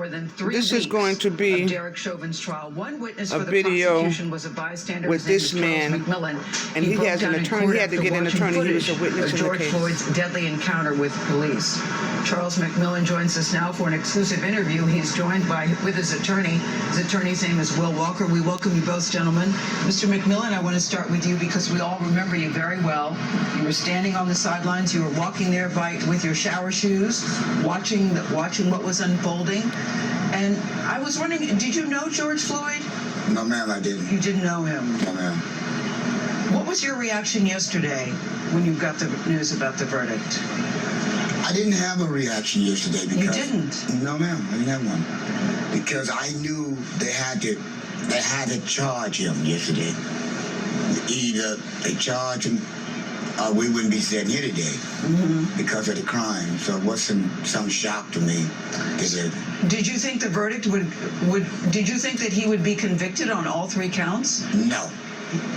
more than 3 This weeks is going to be of Derek Chauvin's trial. One witness a for the video prosecution was a bystander with His name this is man, Charles McMillian. and he broke has an down in attorney. court He had to after get an watching attorney. He was a footage witness of in the George case. Floyd's deadly encounter with police. Charles McMillian joins us now for an exclusive interview. He's joined with his attorney. His attorney's name is Will Walker. We welcome you both, gentlemen. Mr. McMillian, I want to start with you because we all remember you very well. You were standing on the sidelines. You were walking there with your shower shoes, watching what was unfolding. And I was wondering, did you know George Floyd? No, ma'am, I didn't. You didn't know him? No, ma'am. What was your reaction yesterday when you got the news about the verdict? I didn't have a reaction yesterday because... You didn't? No, ma'am, I didn't have one. Because I knew they had to charge him yesterday. Either they charge him or we wouldn't be sitting here today because of the crime. So it wasn't some shock to me. Did you think the verdict did you think that he would be convicted on all 3 counts? No.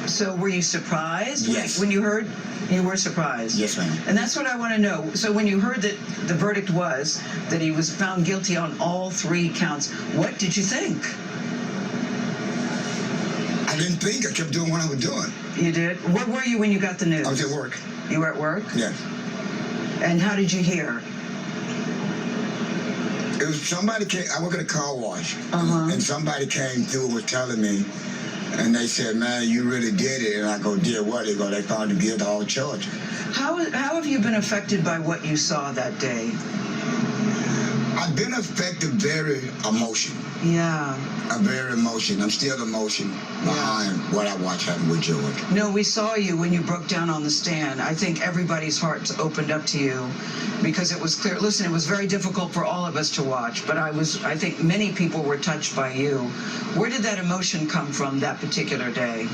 So were you surprised? Yes. When you heard, you were surprised? Yes, ma'am. And that's what I want to know. So when you heard that the verdict was that he was found guilty on all 3 counts, what did you think? I didn't think. I kept doing what I was doing. You did? Where were you when you got the news? I was at work. You were at work? Yes. And how did you hear? It was somebody came. I work at a car wash, and somebody came through and was telling me, and they said, "Man, you really did it." And I go, "Did what?" They go, "They found him guilty of all charges." How have you been affected by what you saw that day? I've been affected very emotional. Yeah. I'm very emotional. I'm still emotional behind what I watched happen with George. No, we saw you when you broke down on the stand. I think everybody's hearts opened up to you because it was clear. Listen, it was very difficult for all of us to watch, but I think many people were touched by you. Where did that emotion come from that particular day?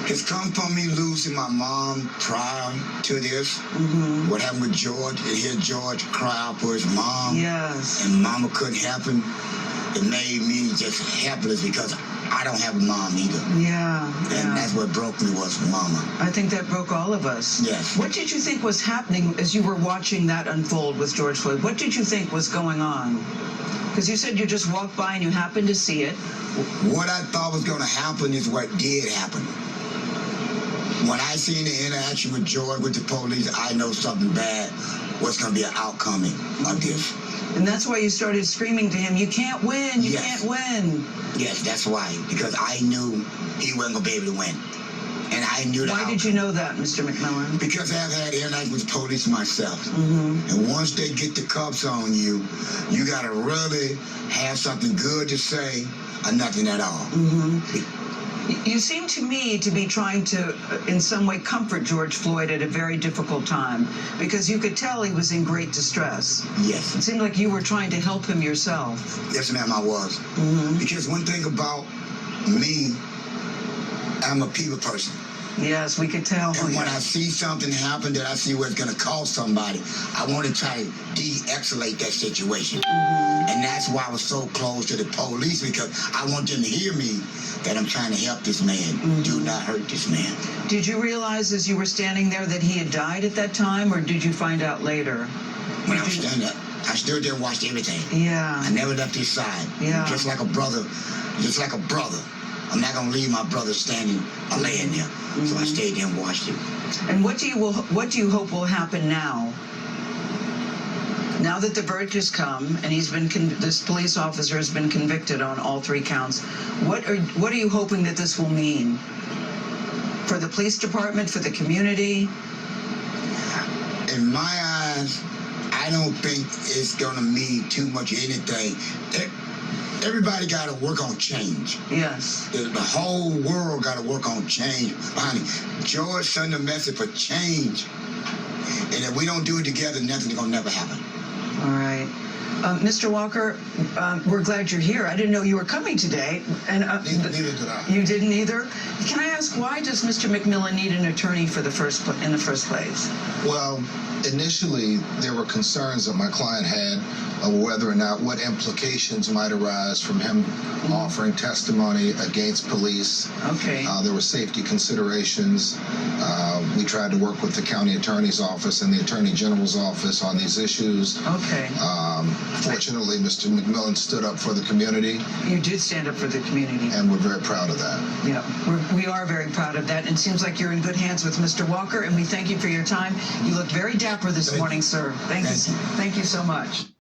It's come from me losing my mom prior to this. What happened with George, and hear George cry out for his mom. Yes. And mama couldn't help him. It made me just helpless because I don't have a mom either. Yeah. And that's what broke me was mama. I think that broke all of us. Yes. What did you think was happening as you were watching that unfold with George Floyd? What did you think was going on? Because you said you just walked by and you happened to see it. What I thought was going to happen is what did happen. When I seen the interaction with George with the police, I know something bad was going to be an outcome of this. And that's why you started screaming to him, "You can't win, you can't win." Yes, that's why. Because I knew he wasn't going to be able to win. And I knew that. Why did you know that, Mr. McMillian? Because I've had interaction with the police myself. And once they get the cuffs on you, you got to really have something good to say or nothing at all. You seem to me to be trying to, in some way, comfort George Floyd at a very difficult time, because you could tell he was in great distress. Yes. It seemed like you were trying to help him yourself. Yes, ma'am, I was. Because one thing about me, I'm a people person. Yes, we could tell. And when I see something happen that I see where it's going to cost somebody, I want to try to de-escalate that situation. And that's why I was so close to the police, because I want them to hear me that I'm trying to help this man. Do not hurt this man. Did you realize as you were standing there that he had died at that time, or did you find out later? When I was standing up, I stood there and watched everything. Yeah. I never left his side. Yeah. Just like a brother. Just like a brother. I'm not going to leave my brother standing or laying there. So I stayed there and watched him. And what do you hope will happen now? Now that the verdict has come and this police officer has been convicted on all 3 counts, what are you hoping that this will mean for the police department, for the community? In my eyes, I don't think it's going to mean too much anything. Everybody got to work on change. Yes. The whole world got to work on change. George sent a message for change. And if we don't do it together, nothing's going to never happen. All right. Mr. Walker, we're glad you're here. I didn't know you were coming today. And Neither did I. You didn't either? Can I ask, why does Mr. McMillian need an attorney in the first place? Well, initially, there were concerns that my client had whether or not what implications might arise from him offering testimony against police. Okay. There were safety considerations. We tried to work with the county attorney's office and the attorney general's office on these issues. Okay. Fortunately, Mr. McMillian stood up for the community. You did stand up for the community. And we're very proud of that. Yeah, we are very proud of that. And it seems like you're in good hands with Mr. Walker, and we thank you for your time. You look very dapper this morning, sir. Thank you so much.